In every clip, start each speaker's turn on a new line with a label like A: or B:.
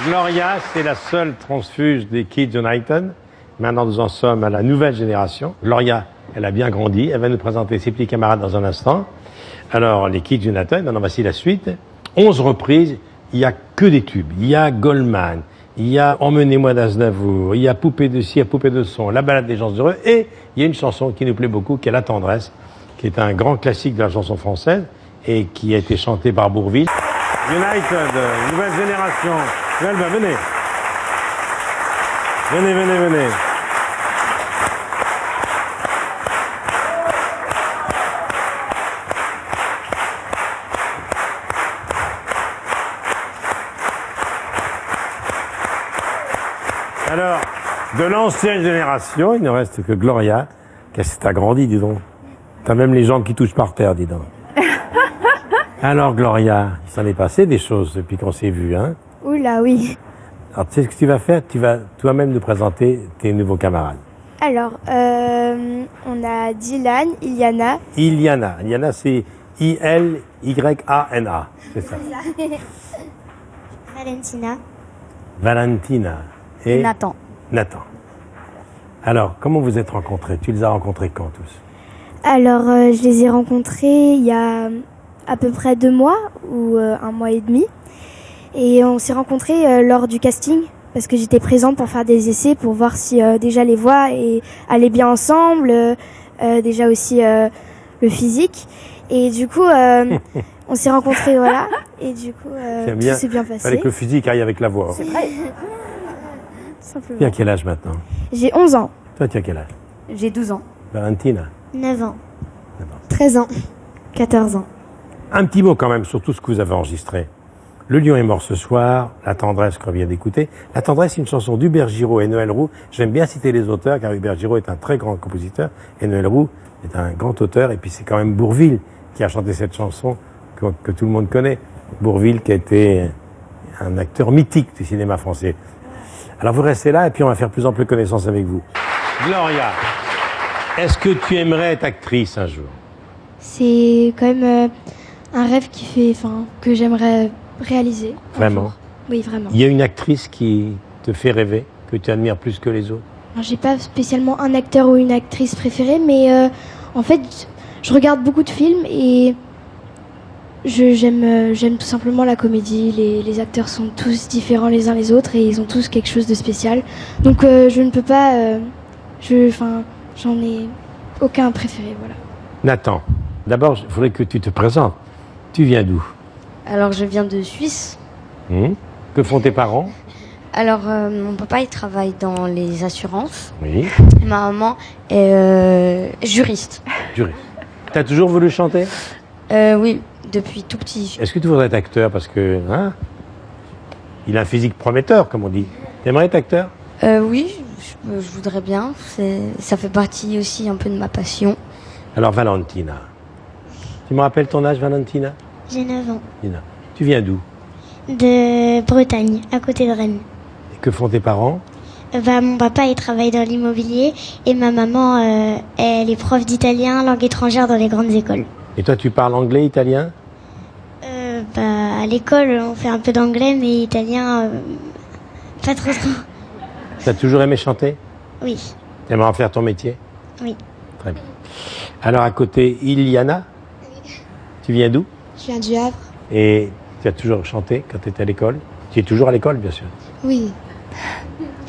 A: Gloria, c'est la seule transfuge des Kids United. Maintenant, nous en sommes à la nouvelle génération. Gloria, elle a bien grandi. Elle va nous présenter ses petits camarades dans un instant. Alors, les Kids United, maintenant voici la suite. 11 reprises, il n'y a que des tubes. Il y a Goldman, il y a Emmenez-moi d'Aznavour, il y a Poupée de ci, il y a Poupée de son, La balade des gens heureux, et il y a une chanson qui nous plaît beaucoup, qui est La tendresse, qui est un grand classique de la chanson française et qui a été chantée par Bourvil. United, nouvelle génération. Melba, venez. Venez, venez, venez. Alors, de l'ancienne génération, il ne reste que Gloria. Qu'est-ce que t'as grandi, dis donc. T'as même les jambes qui touchent par terre, dis donc. Alors, Gloria, il s'en est passé des choses depuis qu'on s'est vus, hein?
B: Oula, oui.
A: Alors, tu sais ce que tu vas faire? Tu vas toi-même nous présenter tes nouveaux camarades.
B: Alors, on a Dylan, Iliana.
A: Iliana. Iliana, c'est I-L-Y-A-N-A. C'est ça.
B: Valentina.
A: Valentina. Et
B: Nathan.
A: Nathan. Alors, comment vous êtes rencontrés? Tu les as rencontrés quand, tous?
B: Alors, je les ai rencontrés il y a à peu près 2 mois ou 1 mois et demi. Et on s'est rencontrés lors du casting parce que j'étais présente pour faire des essais pour voir si déjà les voix allaient bien ensemble, déjà aussi le physique. Et du coup, on s'est rencontrés, voilà. Et du coup, tout s'est bien passé.
A: Avec le physique aille avec la voix.
B: C'est vrai. Simplement.
A: Tu as quel âge maintenant?
B: J'ai 11 ans.
A: Toi, tu as quel âge?
B: J'ai 12 ans.
A: Valentina?
B: 9 ans. 13 ans. 14 ans.
A: Un petit mot quand même sur tout ce que vous avez enregistré. Le lion est mort ce soir, La tendresse qu'on vient d'écouter. La tendresse, c'est une chanson d'Hubert Giraud et Noël Roux. J'aime bien citer les auteurs car Hubert Giraud est un très grand compositeur et Noël Roux est un grand auteur. Et puis c'est quand même Bourvil qui a chanté cette chanson que tout le monde connaît. Bourvil qui a été un acteur mythique du cinéma français. Alors vous restez là et puis on va faire plus en plus connaissance avec vous. Gloria, est-ce que tu aimerais être actrice un jour?
B: C'est quand même un rêve que j'aimerais réaliser.
A: Vraiment?
B: Oui, vraiment.
A: Il y a une actrice qui te fait rêver, que tu admires plus que les autres?
B: Alors, j'ai pas spécialement un acteur ou une actrice préférée, mais en fait, je regarde beaucoup de films et j'aime tout simplement la comédie. Les acteurs sont tous différents les uns les autres et ils ont tous quelque chose de spécial. Donc je ne peux pas... j'en ai aucun préféré, voilà.
A: Nathan, d'abord, il faudrait que tu te présentes. Tu viens d'où?
C: Alors, je viens de Suisse.
A: Que font tes parents?
C: Alors, mon papa, il travaille dans les assurances.
A: Oui.
C: Et ma maman est juriste.
A: Juriste. T'as toujours voulu chanter?
C: Oui, depuis tout petit.
A: Est-ce que tu voudrais être acteur? Parce que, hein, il a un physique prometteur, comme on dit. T'aimerais être acteur?
C: Oui, je voudrais bien. Ça fait partie aussi un peu de ma passion.
A: Alors, Valentina. Tu me rappelles ton âge, Valentina?
D: J'ai 9 ans.
A: Tu viens d'où?
D: De Bretagne, à côté de Rennes.
A: Et que font tes parents?
D: Mon papa, il travaille dans l'immobilier et ma maman, elle est prof d'italien, langue étrangère dans les grandes écoles.
A: Et toi, tu parles anglais, italien?
D: À l'école, on fait un peu d'anglais, mais italien, pas trop.
A: T'as toujours aimé chanter?
D: Oui.
A: T'aimerais en faire ton métier?
D: Oui.
A: Très bien. Alors, à côté, Iliana? Tu viens d'où?
E: Je viens du Havre.
A: Et tu as toujours chanté quand tu étais à l'école? Tu es toujours à l'école, bien sûr.
E: Oui.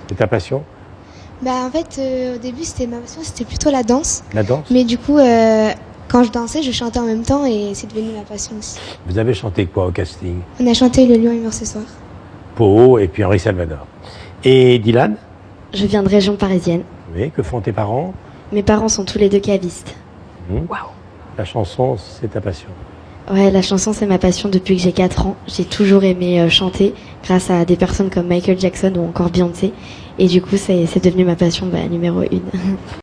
A: C'est ta passion?
E: En fait, au début, ma passion, c'était plutôt la danse.
A: La danse?
E: Mais du coup, quand je dansais, je chantais en même temps et c'est devenu ma passion aussi.
A: Vous avez chanté quoi au casting?
E: On a chanté Le lion est mort ce soir.
A: Pau et puis Henri Salvador. Et Dylan?
C: Je viens de région parisienne.
A: Oui, que font tes parents?
C: Mes parents sont tous les 2 cavistes.
A: Waouh! La chanson, c'est ta passion?
C: Ouais, la chanson, c'est ma passion depuis que j'ai 4 ans. J'ai toujours aimé chanter grâce à des personnes comme Michael Jackson ou encore Beyoncé. Et du coup, c'est devenu ma passion numéro 1.